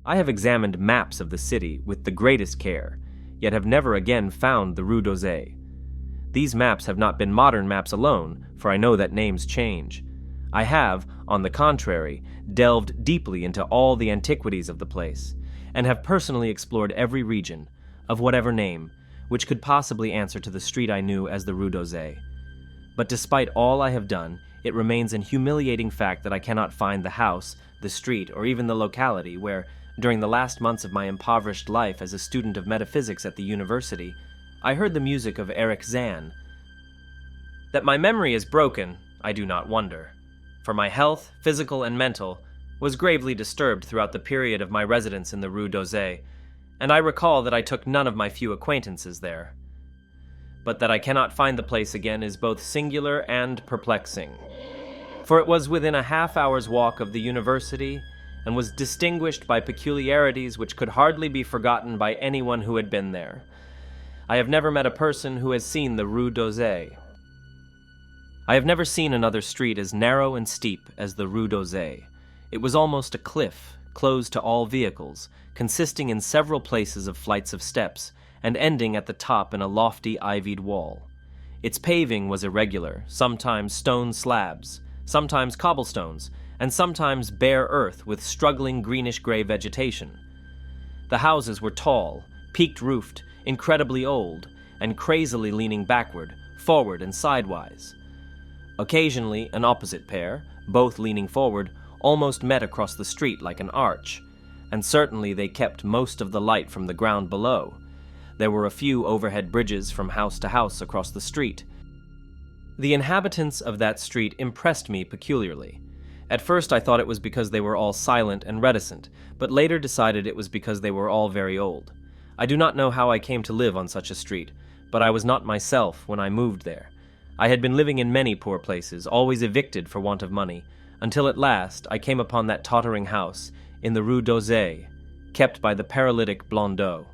I have examined maps of the city with the greatest care, yet have never again found the Rue d'Orsay. These maps have not been modern maps alone, for I know that names change. I have, on the contrary, delved deeply into all the antiquities of the place, and have personally explored every region, of whatever name, which could possibly answer to the street I knew as the Rue d'Orsay. But despite all I have done, it remains an humiliating fact that I cannot find the house, the street, or even the locality where, during the last months of my impoverished life as a student of metaphysics at the university, I heard the music of Erich Zann. That my memory is broken, I do not wonder, for my health, physical and mental, was gravely disturbed throughout the period of my residence in the Rue d'Orsay, and I recall that I took none of my few acquaintances there. But that I cannot find the place again is both singular and perplexing, for it was within a half-hour's walk of the university and was distinguished by peculiarities which could hardly be forgotten by anyone who had been there. I have never met a person who has seen the Rue d'Orsay. I have never seen another street as narrow and steep as the Rue d'Orsay. It was almost a cliff, closed to all vehicles, consisting in several places of flights of steps, and ending at the top in a lofty ivied wall. Its paving was irregular, sometimes stone slabs, sometimes cobblestones, and sometimes bare earth with struggling greenish-gray vegetation. The houses were tall, peaked-roofed, incredibly old, and crazily leaning backward, forward, and sidewise. Occasionally, an opposite pair, both leaning forward, almost met across the street like an arch, and certainly they kept most of the light from the ground below. There were a few overhead bridges from house to house across the street. The inhabitants of that street impressed me peculiarly. At first I thought it was because they were all silent and reticent, but later decided it was because they were all very old. I do not know how I came to live on such a street, but I was not myself when I moved there. I had been living in many poor places, always evicted for want of money, until at last I came upon that tottering house in the Rue d'Orsay, kept by the paralytic Blondeau.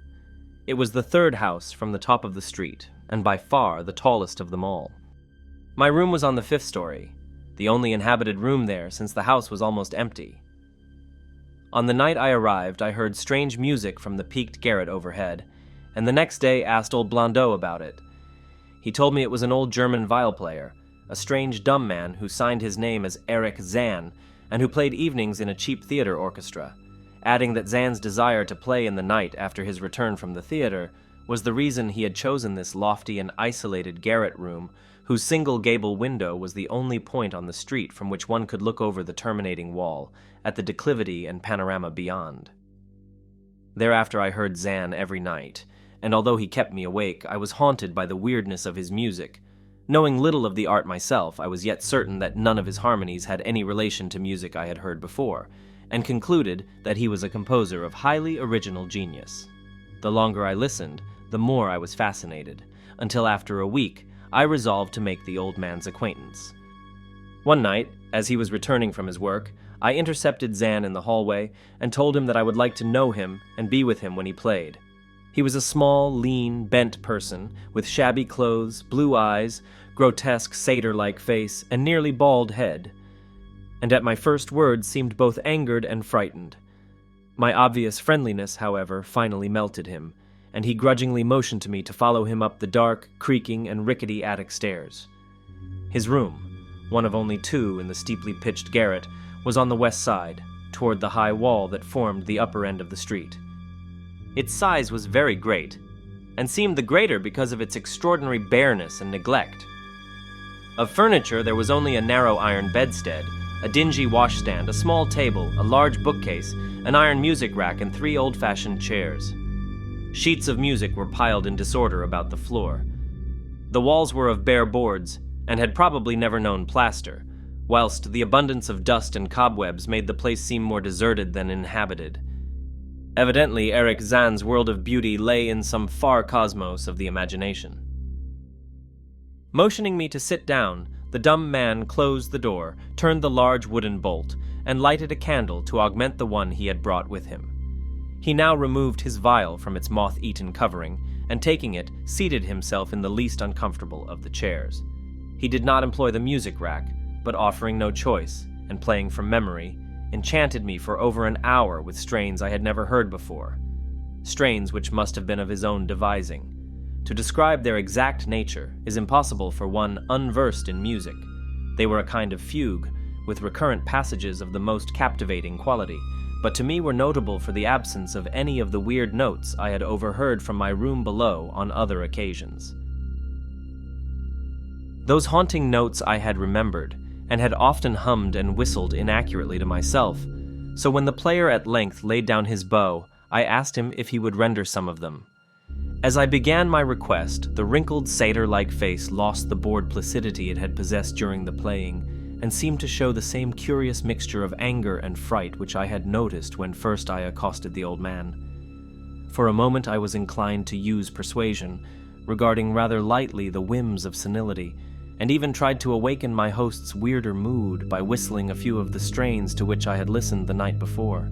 It was the third house from the top of the street, and by far the tallest of them all. My room was on the 5th story, the only inhabited room there since the house was almost empty. On the night I arrived, I heard strange music from the peaked garret overhead, and the next day asked old Blondeau about it. He told me it was an old German viol player, a strange dumb man who signed his name as Erich Zann, and who played evenings in a cheap theater orchestra, adding that Zann's desire to play in the night after his return from the theater was the reason he had chosen this lofty and isolated garret room, whose single gable window was the only point on the street from which one could look over the terminating wall, at the declivity and panorama beyond. Thereafter I heard Zann every night, and although he kept me awake, I was haunted by the weirdness of his music. Knowing little of the art myself, I was yet certain that none of his harmonies had any relation to music I had heard before, and concluded that he was a composer of highly original genius. The longer I listened, the more I was fascinated, until after a week, I resolved to make the old man's acquaintance. One night, as he was returning from his work, I intercepted Zann in the hallway and told him that I would like to know him and be with him when he played. He was a small, lean, bent person, with shabby clothes, blue eyes, grotesque satyr-like face, and nearly bald head, and at my first words seemed both angered and frightened. My obvious friendliness, however, finally melted him, and he grudgingly motioned to me to follow him up the dark, creaking, and rickety attic stairs. His room, one of only 2 in the steeply pitched garret, was on the west side, toward the high wall that formed the upper end of the street. Its size was very great, and seemed the greater because of its extraordinary bareness and neglect. Of furniture there was only a narrow iron bedstead, a dingy washstand, a small table, a large bookcase, an iron music rack, and 3 old-fashioned chairs. Sheets of music were piled in disorder about the floor. The walls were of bare boards, and had probably never known plaster, whilst the abundance of dust and cobwebs made the place seem more deserted than inhabited. Evidently, Erich Zann's world of beauty lay in some far cosmos of the imagination. Motioning me to sit down, the dumb man closed the door, turned the large wooden bolt, and lighted a candle to augment the one he had brought with him. He now removed his vial from its moth-eaten covering, and taking it, seated himself in the least uncomfortable of the chairs. He did not employ the music rack, but offering no choice, and playing from memory, enchanted me for over an hour with strains I had never heard before, strains which must have been of his own devising. To describe their exact nature is impossible for one unversed in music. They were a kind of fugue, with recurrent passages of the most captivating quality, but to me were notable for the absence of any of the weird notes I had overheard from my room below on other occasions. Those haunting notes I had remembered, and had often hummed and whistled inaccurately to myself, so when the player at length laid down his bow, I asked him if he would render some of them. As I began my request, the wrinkled satyr-like face lost the bored placidity it had possessed during the playing, and seemed to show the same curious mixture of anger and fright which I had noticed when first I accosted the old man. For a moment I was inclined to use persuasion, regarding rather lightly the whims of senility, and even tried to awaken my host's weirder mood by whistling a few of the strains to which I had listened the night before.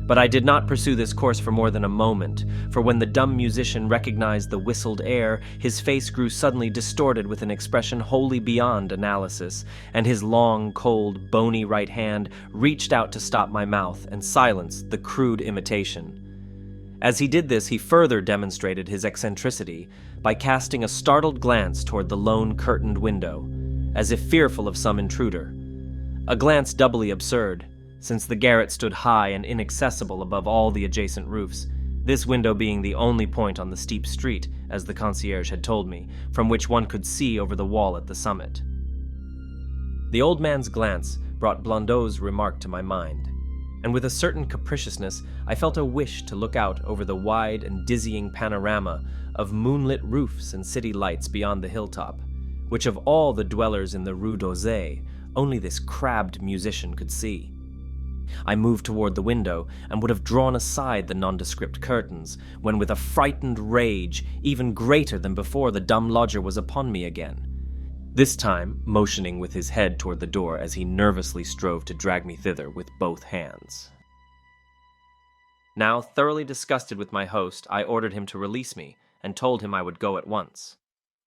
But I did not pursue this course for more than a moment, for when the dumb musician recognized the whistled air, his face grew suddenly distorted with an expression wholly beyond analysis, and his long, cold, bony right hand reached out to stop my mouth and silence the crude imitation. As he did this, he further demonstrated his eccentricity by casting a startled glance toward the lone curtained window, as if fearful of some intruder. A glance doubly absurd, since the garret stood high and inaccessible above all the adjacent roofs, this window being the only point on the steep street, as the concierge had told me, from which one could see over the wall at the summit. The old man's glance brought Blondeau's remark to my mind, and with a certain capriciousness I felt a wish to look out over the wide and dizzying panorama of moonlit roofs and city lights beyond the hilltop, which of all the dwellers in the Rue d'Orsay, only this crabbed musician could see. I moved toward the window and would have drawn aside the nondescript curtains, when with a frightened rage even greater than before the dumb lodger was upon me again, this time motioning with his head toward the door as he nervously strove to drag me thither with both hands. Now, thoroughly disgusted with my host, I ordered him to release me, and told him I would go at once.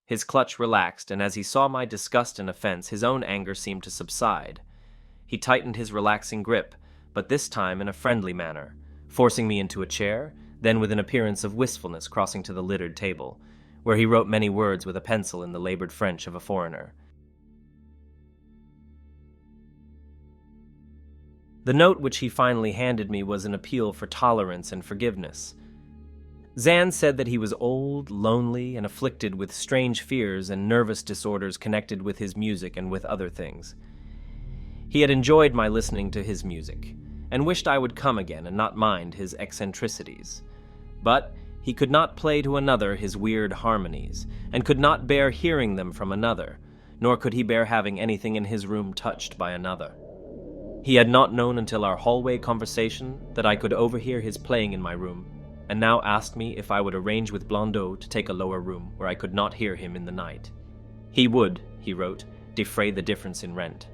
His clutch relaxed, and as he saw my disgust and offense, his own anger seemed to subside. He tightened his relaxing grip, but this time in a friendly manner, forcing me into a chair, then with an appearance of wistfulness crossing to the littered table, where he wrote many words with a pencil in the labored French of a foreigner. The note which he finally handed me was an appeal for tolerance and forgiveness. Zann said that he was old, lonely, and afflicted with strange fears and nervous disorders connected with his music and with other things. He had enjoyed my listening to his music, and wished I would come again and not mind his eccentricities. But he could not play to another his weird harmonies, and could not bear hearing them from another, nor could he bear having anything in his room touched by another. He had not known until our hallway conversation that I could overhear his playing in my room, and now asked me if I would arrange with Blondeau to take a lower room where I could not hear him in the night. He would, he wrote, defray the difference in rent.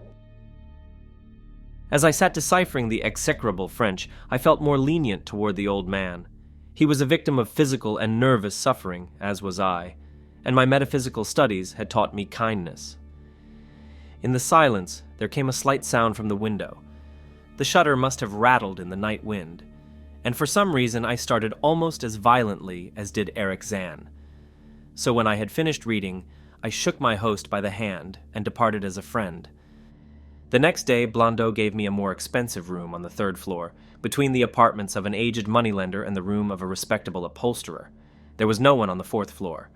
As I sat deciphering the execrable French, I felt more lenient toward the old man. He was a victim of physical and nervous suffering, as was I, and my metaphysical studies had taught me kindness. In the silence, there came a slight sound from the window. The shutter must have rattled in the night wind, and for some reason I started almost as violently as did Erich Zann. So when I had finished reading, I shook my host by the hand and departed as a friend. The next day, Blondeau gave me a more expensive room on the third floor, between the apartments of an aged moneylender and the room of a respectable upholsterer. There was no one on the fourth floor.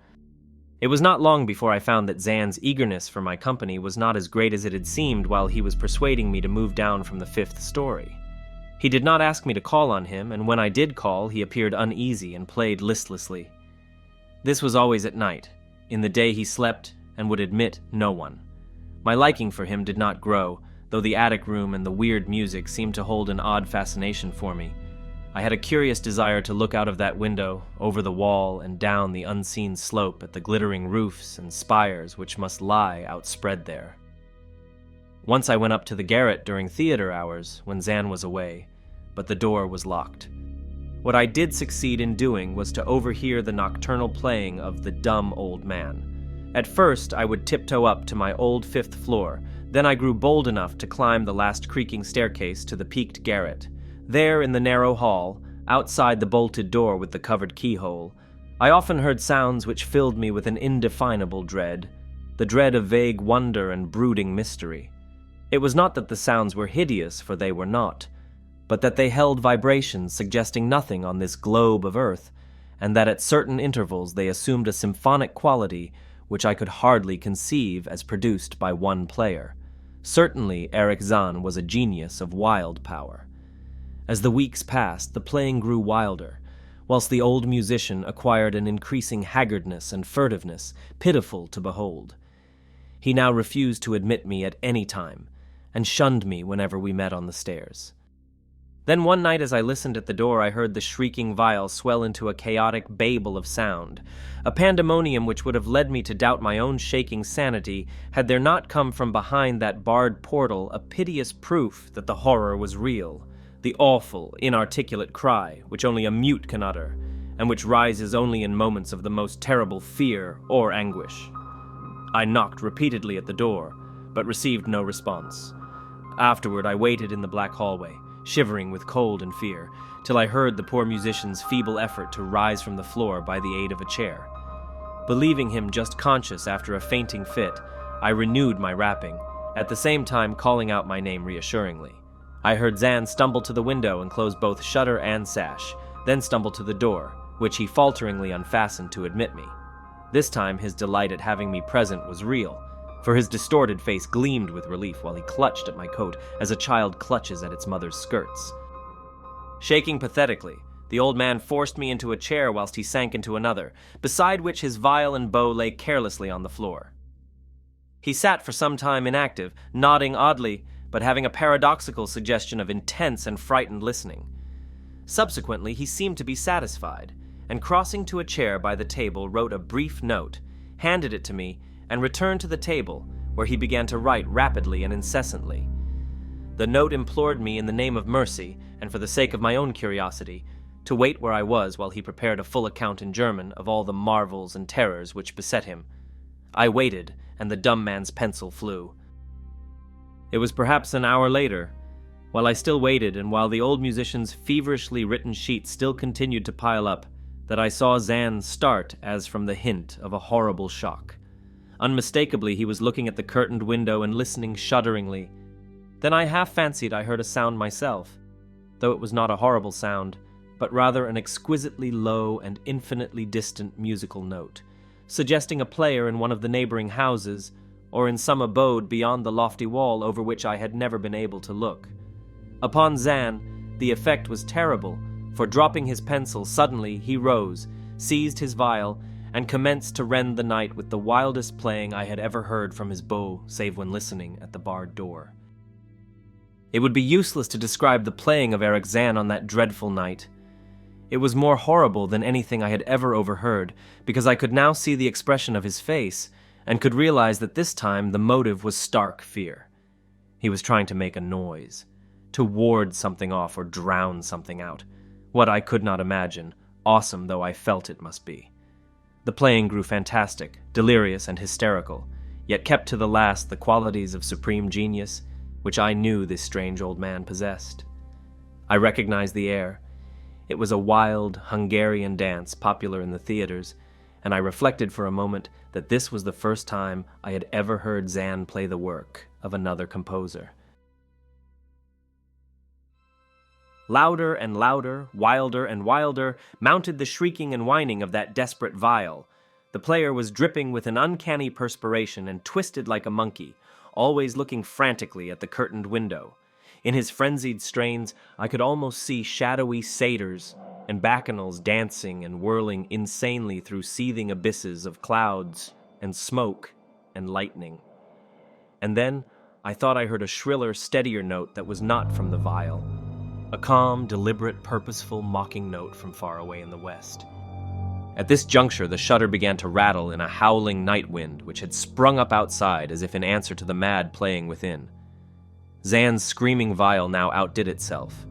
It was not long before I found that Zann's eagerness for my company was not as great as it had seemed while he was persuading me to move down from the fifth story. He did not ask me to call on him, and when I did call, he appeared uneasy and played listlessly. This was always at night. In the day he slept and would admit no one. My liking for him did not grow, though the attic room and the weird music seemed to hold an odd fascination for me. I had a curious desire to look out of that window, over the wall, and down the unseen slope at the glittering roofs and spires which must lie outspread there. Once I went up to the garret during theater hours, when Zann was away, but the door was locked. What I did succeed in doing was to overhear the nocturnal playing of the dumb old man. At first, I would tiptoe up to my old fifth floor, Then I grew bold enough to climb the last creaking staircase to the peaked garret. There, in the narrow hall, outside the bolted door with the covered keyhole, I often heard sounds which filled me with an indefinable dread, the dread of vague wonder and brooding mystery. It was not that the sounds were hideous, for they were not, but that they held vibrations suggesting nothing on this globe of earth, and that at certain intervals they assumed a symphonic quality which I could hardly conceive as produced by one player. Certainly Erich Zann was a genius of wild power. As the weeks passed, the playing grew wilder, whilst the old musician acquired an increasing haggardness and furtiveness, pitiful to behold. He now refused to admit me at any time, and shunned me whenever we met on the stairs. Then one night as I listened at the door, I heard the shrieking viol swell into a chaotic babel of sound, a pandemonium which would have led me to doubt my own shaking sanity had there not come from behind that barred portal a piteous proof that the horror was real, the awful, inarticulate cry which only a mute can utter, and which rises only in moments of the most terrible fear or anguish. I knocked repeatedly at the door, but received no response. Afterward I waited in the black hallway, shivering with cold and fear, till I heard the poor musician's feeble effort to rise from the floor by the aid of a chair. Believing him just conscious after a fainting fit, I renewed my rapping, at the same time calling out my name reassuringly. I heard Zann stumble to the window and close both shutter and sash, then stumble to the door, which he falteringly unfastened to admit me. This time his delight at having me present was real, for his distorted face gleamed with relief while he clutched at my coat as a child clutches at its mother's skirts. Shaking pathetically, the old man forced me into a chair whilst he sank into another, beside which his viol and bow lay carelessly on the floor. He sat for some time inactive, nodding oddly, but having a paradoxical suggestion of intense and frightened listening. Subsequently, he seemed to be satisfied, and crossing to a chair by the table wrote a brief note, handed it to me, and returned to the table, where he began to write rapidly and incessantly. The note implored me in the name of mercy, and for the sake of my own curiosity, to wait where I was while he prepared a full account in German of all the marvels and terrors which beset him. I waited, and the dumb man's pencil flew. It was perhaps an hour later, while I still waited and while the old musician's feverishly written sheet still continued to pile up, that I saw Zann start as from the hint of a horrible shock. Unmistakably, he was looking at the curtained window and listening shudderingly. Then I half fancied I heard a sound myself, though it was not a horrible sound, but rather an exquisitely low and infinitely distant musical note, suggesting a player in one of the neighboring houses, or in some abode beyond the lofty wall over which I had never been able to look. Upon Zann, the effect was terrible, for dropping his pencil suddenly, he rose, seized his viol, and commenced to rend the night with the wildest playing I had ever heard from his bow, save when listening at the barred door. It would be useless to describe the playing of Erich Zann on that dreadful night. It was more horrible than anything I had ever overheard, because I could now see the expression of his face, and could realize that this time the motive was stark fear. He was trying to make a noise, to ward something off or drown something out. What I could not imagine, awesome though I felt it must be. The playing grew fantastic, delirious, and hysterical, yet kept to the last the qualities of supreme genius, which I knew this strange old man possessed. I recognized the air. It was a wild Hungarian dance popular in the theaters, and I reflected for a moment that this was the first time I had ever heard Zann play the work of another composer. Louder and louder, wilder and wilder, mounted the shrieking and whining of that desperate viol. The player was dripping with an uncanny perspiration and twisted like a monkey, always looking frantically at the curtained window. In his frenzied strains, I could almost see shadowy satyrs and bacchanals dancing and whirling insanely through seething abysses of clouds and smoke and lightning. And then I thought I heard a shriller, steadier note that was not from the viol. A calm, deliberate, purposeful, mocking note from far away in the west. At this juncture, the shutter began to rattle in a howling night wind which had sprung up outside as if in answer to the mad playing within. Zann's screaming viol now outdid itself,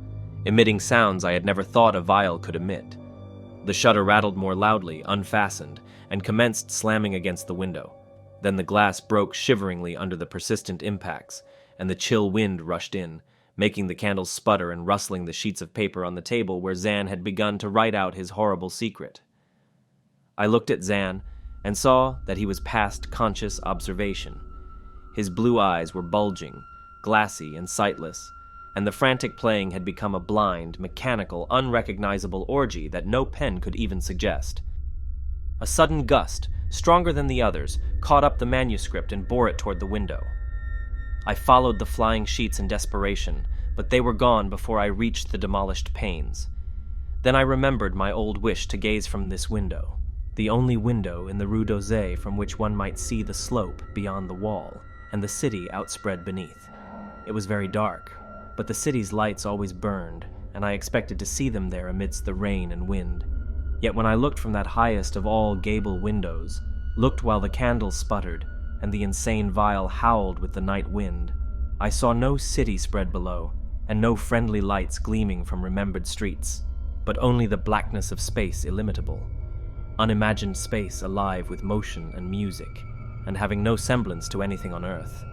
emitting sounds I had never thought a viol could emit. The shutter rattled more loudly, unfastened, and commenced slamming against the window. Then the glass broke shiveringly under the persistent impacts, and the chill wind rushed in, making the candles sputter and rustling the sheets of paper on the table where Zann had begun to write out his horrible secret. I looked at Zann and saw that he was past conscious observation. His blue eyes were bulging, glassy and sightless, and the frantic playing had become a blind, mechanical, unrecognizable orgy that no pen could even suggest. A sudden gust, stronger than the others, caught up the manuscript and bore it toward the window. I followed the flying sheets in desperation, but they were gone before I reached the demolished panes. Then I remembered my old wish to gaze from this window, the only window in the Rue d'Orsay from which one might see the slope beyond the wall and the city outspread beneath. It was very dark, but the city's lights always burned, and I expected to see them there amidst the rain and wind. Yet when I looked from that highest of all gable windows, looked while the candles sputtered, and the insane vial howled with the night wind, I saw no city spread below, and no friendly lights gleaming from remembered streets, but only the blackness of space illimitable, unimagined space alive with motion and music, and having no semblance to anything on earth.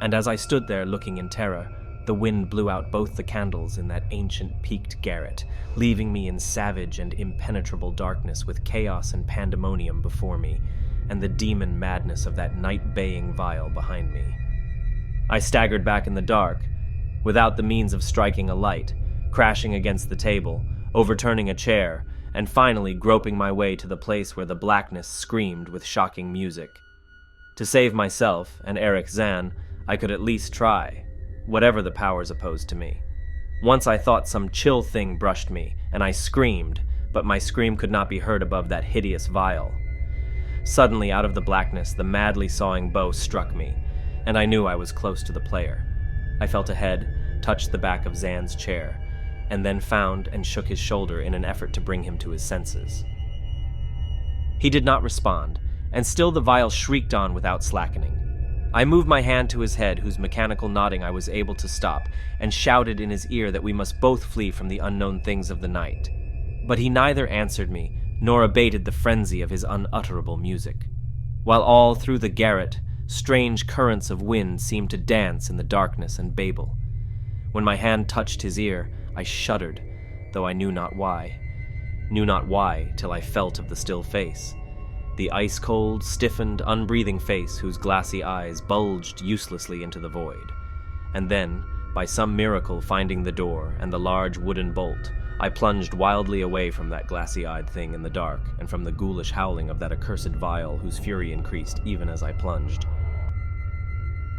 And as I stood there looking in terror, the wind blew out both the candles in that ancient peaked garret, leaving me in savage and impenetrable darkness with chaos and pandemonium before me, and the demon madness of that night-baying vial behind me. I staggered back in the dark, without the means of striking a light, crashing against the table, overturning a chair, and finally groping my way to the place where the blackness screamed with shocking music. To save myself and Erich Zann, I could at least try, whatever the powers opposed to me. Once I thought some chill thing brushed me, and I screamed, but my scream could not be heard above that hideous vial. Suddenly, out of the blackness, the madly sawing bow struck me, and I knew I was close to the player. I felt ahead, touched the back of Zann's chair, and then found and shook his shoulder in an effort to bring him to his senses. He did not respond, and still the vial shrieked on without slackening. I moved my hand to his head, whose mechanical nodding I was able to stop, and shouted in his ear that we must both flee from the unknown things of the night. But he neither answered me, nor abated the frenzy of his unutterable music, while all through the garret, strange currents of wind seemed to dance in the darkness and babel. When my hand touched his ear, I shuddered, though I knew not why till I felt of the still face, the ice-cold, stiffened, unbreathing face whose glassy eyes bulged uselessly into the void. And then, by some miracle finding the door and the large wooden bolt, I plunged wildly away from that glassy-eyed thing in the dark and from the ghoulish howling of that accursed vial whose fury increased even as I plunged.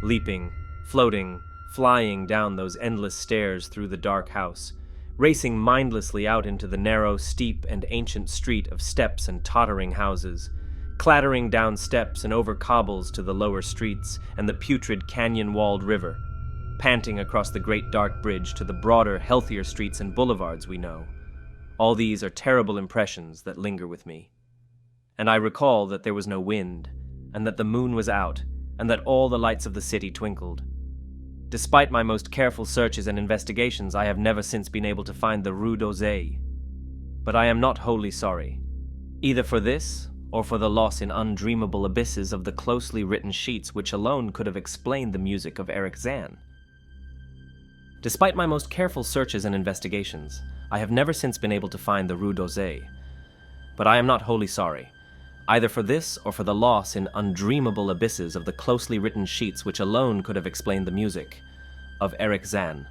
Leaping, floating, flying down those endless stairs through the dark house, racing mindlessly out into the narrow, steep, and ancient street of steps and tottering houses, clattering down steps and over cobbles to the lower streets and the putrid canyon-walled river, panting across the great dark bridge to the broader, healthier streets and boulevards we know. All these are terrible impressions that linger with me. And I recall that there was no wind, and that the moon was out, and that all the lights of the city twinkled. Despite my most careful searches and investigations, I have never since been able to find the Rue d'Orsay. But I am not wholly sorry, either for this or for the loss in undreamable abysses of the closely written sheets which alone could have explained the music of Erich Zann. Despite my most careful searches and investigations, I have never since been able to find the Rue d'Orsay. But I am not wholly sorry, either for this or for the loss in undreamable abysses of the closely written sheets which alone could have explained the music of Erich Zann.